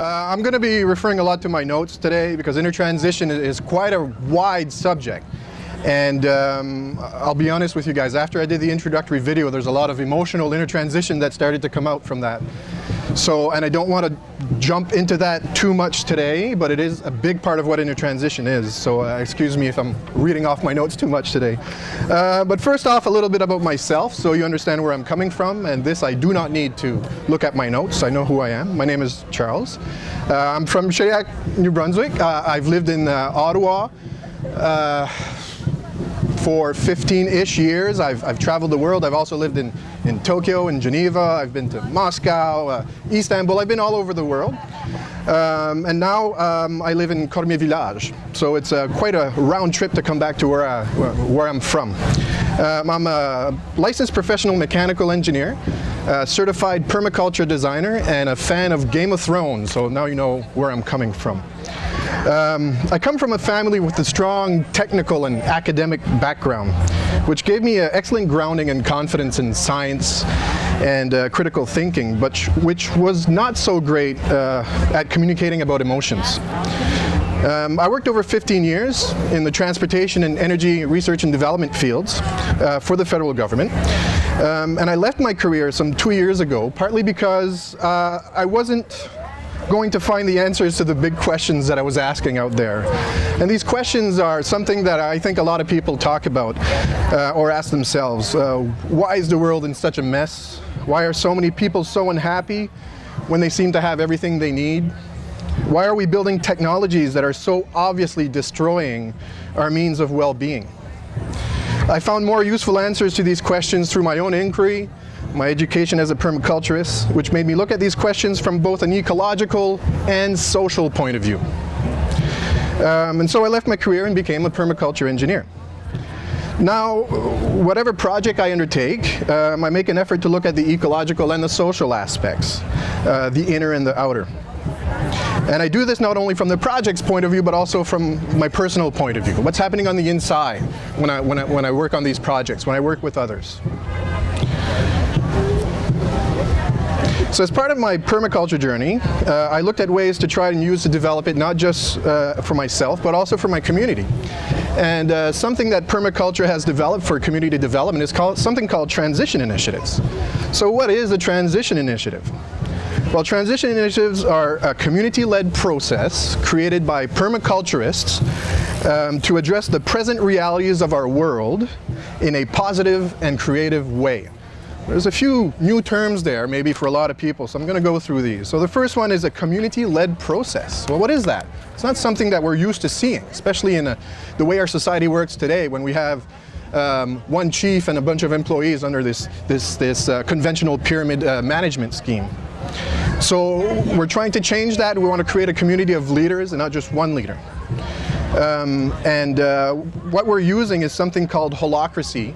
I'm going to be referring a lot to my notes today because intertransition is quite a wide subject. And I'll be honest with you guys, after I did the introductory video, there's a lot of emotional intertransition that started to come out from that. So, and I don't want to jump into that too much today, but it is a big part of what intertransition is. So excuse me if I'm reading off my notes too much today. But first off, a little bit about myself, so you understand where I'm coming from. And this, I do not need to look at my notes. I know who I am. My name is Charles. I'm from Shediac, New Brunswick. I've lived in Ottawa for 15-ish years. I've traveled the world. I've also lived in Tokyo, in Geneva. I've been to Moscow, Istanbul. I've been all over the world. And now I live in Cormier Village. So it's quite a round trip to come back to where I'm from. I'm a licensed professional mechanical engineer, certified permaculture designer, and a fan of Game of Thrones. So now you know where I'm coming from. I come from a family with a strong technical and academic background, which gave me an excellent grounding and confidence in science and critical thinking, but which was not so great at communicating about emotions. I worked over 15 years in the transportation and energy research and development fields for the federal government. And I left my career some 2 years ago, partly because I wasn't going to find the answers to the big questions that I was asking out there. And these questions are something that I think a lot of people talk about or ask themselves. Why is the world in such a mess? Why are so many people so unhappy when they seem to have everything they need? Why are we building technologies that are so obviously destroying our means of well-being? I found more useful answers to these questions through my own inquiry, my education as a permaculturist, which made me look at these questions from both an ecological and social point of view. And so I left my career and became a permaculture engineer. Now, whatever project I undertake, I make an effort to look at the ecological and the social aspects, the inner and the outer. And I do this not only from the project's point of view, but also from my personal point of view. What's happening on the inside when I work on these projects, when I work with others. So as part of my permaculture journey, I looked at ways to try and use to develop it not just for myself, but also for my community. And something that permaculture has developed for community development is something called transition initiatives. So what is a transition initiative? Well, transition initiatives are a community-led process created by permaculturists to address the present realities of our world in a positive and creative way. There's a few new terms there, maybe for a lot of people, so I'm going to go through these. So the first one is a community-led process. Well, what is that? It's not something that we're used to seeing, especially in the way our society works today, when we have one chief and a bunch of employees under this conventional pyramid management scheme. So we're trying to change that. We want to create a community of leaders and not just one leader. What we're using is something called holacracy,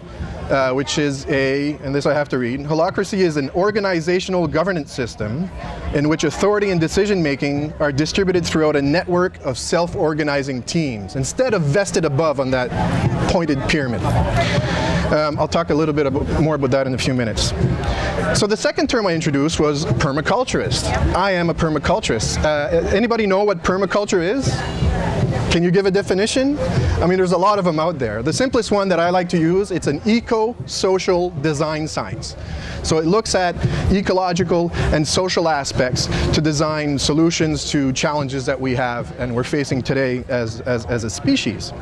which is and this I have to read, holacracy is an organizational governance system in which authority and decision-making are distributed throughout a network of self-organizing teams, instead of vested above on that pointed pyramid. I'll talk a little bit more about that in a few minutes. So the second term I introduced was permaculturist. I am a permaculturist. Anybody know what permaculture is? Can you give a definition? I mean, there's a lot of them out there. The simplest one that I like to use, it's an eco-social design science. So it looks at ecological and social aspects to design solutions to challenges that we have and we're facing today as a species.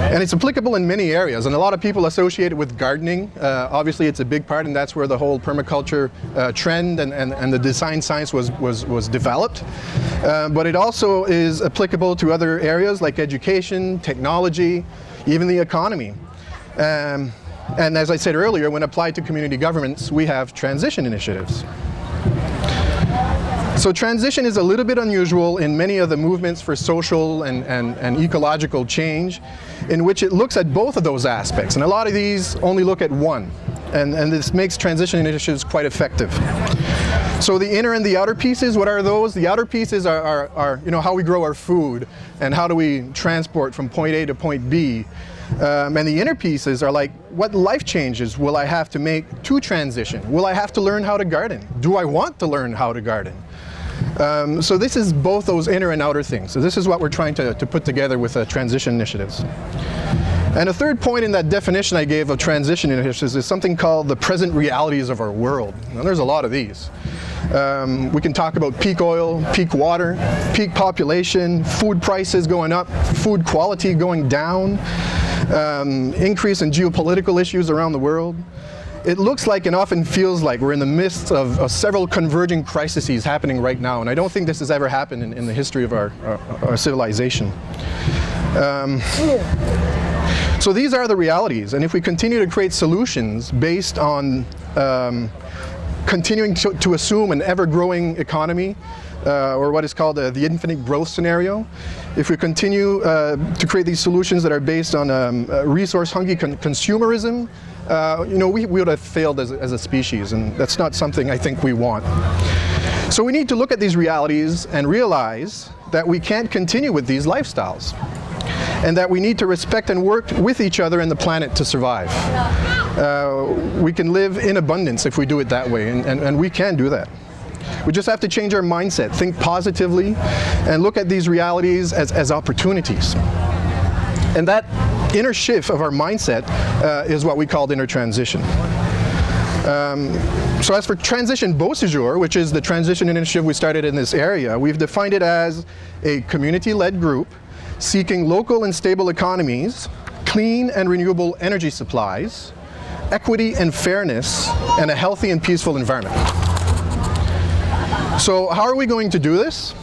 And it's applicable in many areas, and a lot of people associate it with gardening. Obviously, it's a big part, and that's where the whole permaculture trend and the design science was developed. But it also is applicable to other areas like education, technology, even the economy. And as I said earlier, when applied to community governments, we have transition initiatives. So transition is a little bit unusual in many of the movements for social and ecological change, in which it looks at both of those aspects. And a lot of these only look at one. And this makes transition initiatives quite effective. So the inner and the outer pieces, what are those? The outer pieces are how we grow our food and how do we transport from point A to point B. And the inner pieces are like, what life changes will I have to make to transition? Will I have to learn how to garden? Do I want to learn how to garden? So this is both those inner and outer things. So this is what we're trying to put together with transition initiatives. And a third point in that definition I gave of transition initiatives is something called the present realities of our world. Now there's a lot of these. We can talk about peak oil, peak water, peak population, food prices going up, food quality going down, increase in geopolitical issues around the world. It looks like and often feels like we're in the midst of several converging crises happening right now, and I don't think this has ever happened in the history of our civilization. So these are the realities, and if we continue to create solutions based on continuing to assume an ever-growing economy, or what is called the infinite growth scenario, if we continue to create these solutions that are based on resource-hungry consumerism, we would have failed as a species, and that's not something I think we want. So we need to look at these realities and realize that we can't continue with these lifestyles, and that we need to respect and work with each other and the planet to survive. We can live in abundance if we do it that way, and we can do that. We just have to change our mindset, think positively, and look at these realities as opportunities. And that inner shift of our mindset is what we call inner transition. So as for Transition Beausejour, which is the transition initiative we started in this area, we've defined it as a community-led group seeking local and stable economies, clean and renewable energy supplies, equity and fairness, and a healthy and peaceful environment. So how are we going to do this?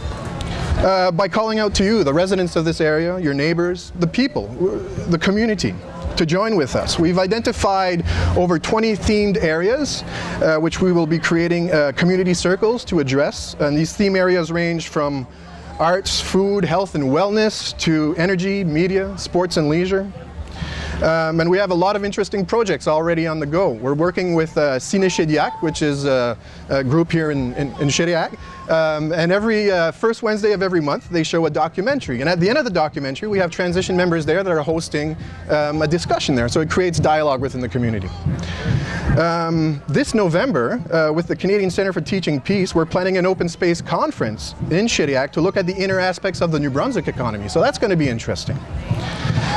By calling out to you, the residents of this area, your neighbors, the people, the community, to join with us. We've identified over 20 themed areas, which we will be creating community circles to address. And these theme areas range from arts, food, health and wellness, to energy, media, sports and leisure. And we have a lot of interesting projects already on the go. We're working with Shediac, which is a group here in Shediac. And every first Wednesday of every month, they show a documentary. And at the end of the documentary, we have transition members there that are hosting a discussion there. So it creates dialogue within the community. This November, with the Canadian Centre for Teaching Peace, we're planning an open space conference in Shediac to look at the inner aspects of the New Brunswick economy. So that's going to be interesting.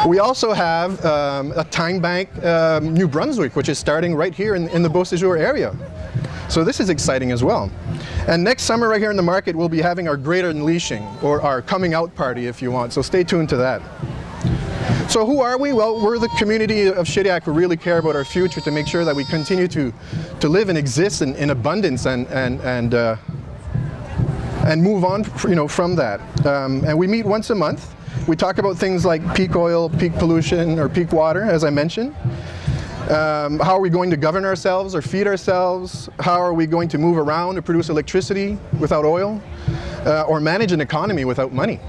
We also have a time bank, New Brunswick, which is starting right here in the Beausejour area. So this is exciting as well. And next summer right here in the market, we'll be having our Great Unleashing, or our coming out party if you want. So stay tuned to that. So who are we? Well, we're the community of Shediac who really care about our future to make sure that we continue to live and exist in abundance and move on, from that. And we meet once a month. We talk about things like peak oil, peak pollution, or peak water, as I mentioned. How are we going to govern ourselves or feed ourselves? How are we going to move around to produce electricity without oil? Or manage an economy without money?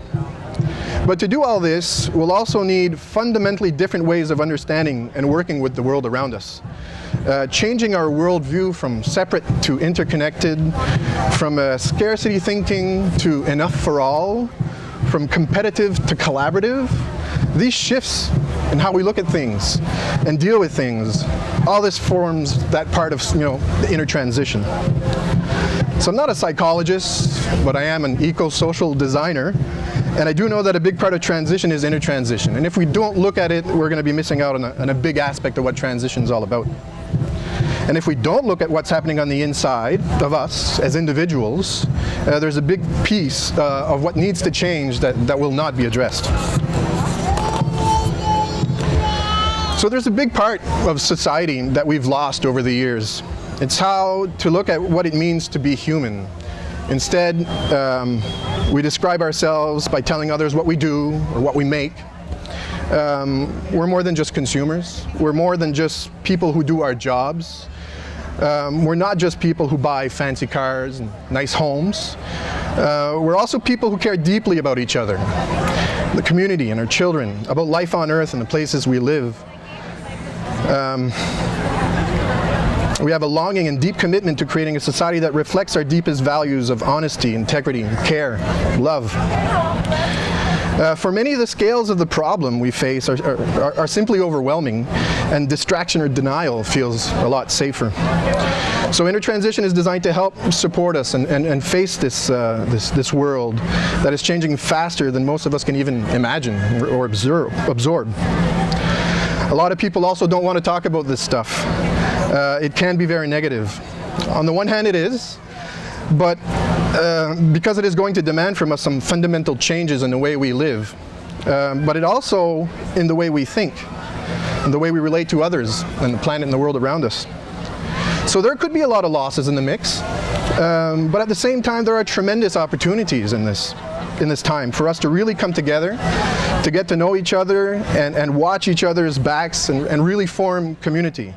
But to do all this, we'll also need fundamentally different ways of understanding and working with the world around us. Changing our worldview from separate to interconnected, from scarcity thinking to enough for all, from competitive to collaborative. These shifts in how we look at things and deal with things, all this forms that part of the inner transition. So I'm not a psychologist, but I am an eco-social designer, and I do know that a big part of transition is inner transition. And if we don't look at it, we're going to be missing out on a big aspect of what transition is all about. And if we don't look at what's happening on the inside of us as individuals, there's a big piece of what needs to change that will not be addressed. So there's a big part of society that we've lost over the years. It's how to look at what it means to be human. Instead, we describe ourselves by telling others what we do or what we make. We're more than just consumers. We're more than just people who do our jobs. We're not just people who buy fancy cars and nice homes. We're also people who care deeply about each other, the community and our children, about life on Earth and the places we live. We have a longing and deep commitment to creating a society that reflects our deepest values of honesty, integrity, care, love. For many, the scales of the problem we face are simply overwhelming, and distraction or denial feels a lot safer. So intertransition is designed to help support us and face this world that is changing faster than most of us can even imagine or absorb. A lot of people also don't want to talk about this stuff. It can be very negative. On the one hand, it is, but because it is going to demand from us some fundamental changes in the way we live, but it also in the way we think, and the way we relate to others and the planet and the world around us. So there could be a lot of losses in the mix, but at the same time there are tremendous opportunities in this time for us to really come together, to get to know each other and watch each other's backs and really form community.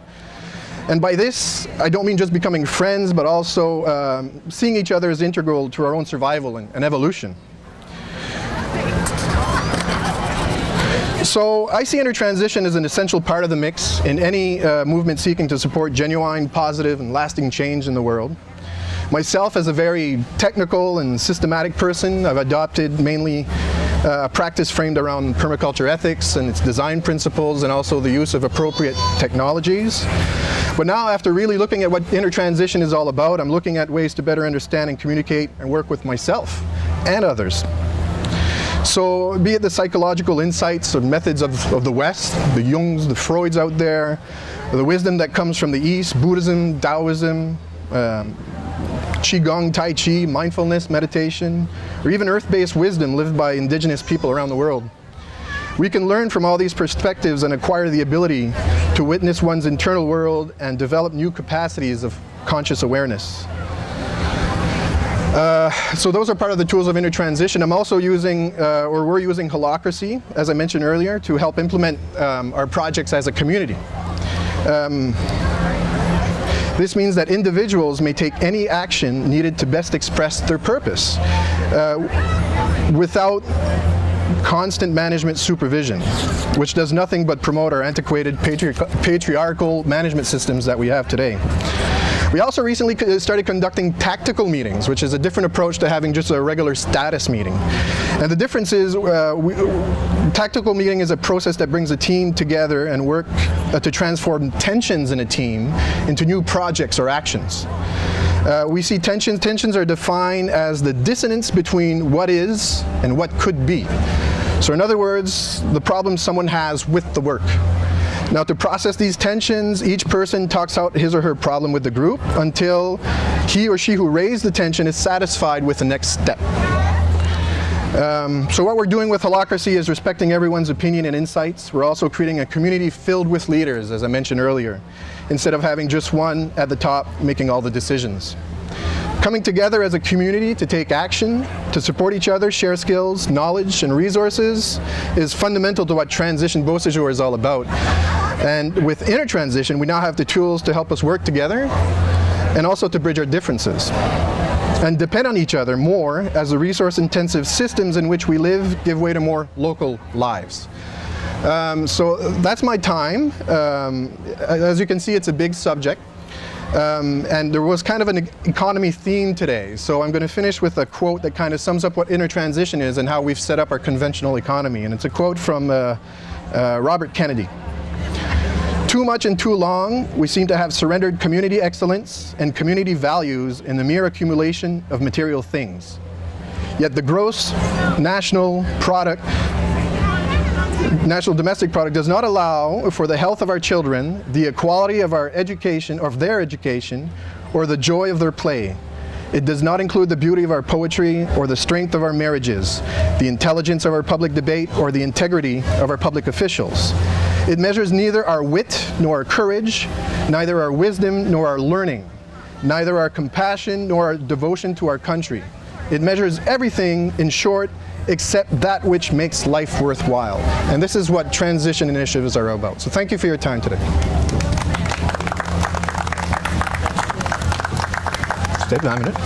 And by this, I don't mean just becoming friends, but also seeing each other as integral to our own survival and evolution. So I see intertransition as an essential part of the mix in any movement seeking to support genuine, positive, and lasting change in the world. Myself, as a very technical and systematic person, I've adopted mainly a practice framed around permaculture ethics and its design principles, and also the use of appropriate technologies. But now, after really looking at what intertransition is all about, I'm looking at ways to better understand and communicate and work with myself and others. So be it the psychological insights or methods of the West, the Jungs, the Freuds out there, or the wisdom that comes from the East, Buddhism, Taoism, Qigong, Tai Chi, mindfulness, meditation, or even earth-based wisdom lived by indigenous people around the world. We can learn from all these perspectives and acquire the ability to witness one's internal world and develop new capacities of conscious awareness. So those are part of the tools of intertransition. I'm also using, we're using holacracy, as I mentioned earlier, to help implement our projects as a community. This means that individuals may take any action needed to best express their purpose without constant management supervision, which does nothing but promote our antiquated patriarchal management systems that we have today. We also recently started conducting tactical meetings, which is a different approach to having just a regular status meeting. And the difference is, tactical meeting is a process that brings a team together and work to transform tensions in a team into new projects or actions. We see tensions. Tensions are defined as the dissonance between what is and what could be. So in other words, the problem someone has with the work. Now, to process these tensions, each person talks out his or her problem with the group until he or she who raised the tension is satisfied with the next step. So what we're doing with holacracy is respecting everyone's opinion and insights. We're also creating a community filled with leaders, as I mentioned earlier, instead of having just one at the top making all the decisions. Coming together as a community to take action, to support each other, share skills, knowledge, and resources is fundamental to what Transition Beauséjour is all about. And with intertransition, we now have the tools to help us work together and also to bridge our differences and depend on each other more as the resource-intensive systems in which we live give way to more local lives. So that's my time. As you can see, it's a big subject. And there was kind of an economy theme today. So I'm going to finish with a quote that kind of sums up what intertransition is and how we've set up our conventional economy. And it's a quote from Robert Kennedy. Too much and too long, we seem to have surrendered community excellence and community values in the mere accumulation of material things. Yet the gross national domestic product does not allow for the health of our children, the equality of our education, or of their education, or the joy of their play. It does not include the beauty of our poetry or the strength of our marriages, the intelligence of our public debate, or the integrity of our public officials. It measures neither our wit nor our courage, neither our wisdom nor our learning, neither our compassion nor our devotion to our country. It measures everything, in short, except that which makes life worthwhile. And this is what transition initiatives are about. So thank you for your time today. Stay 9 minutes.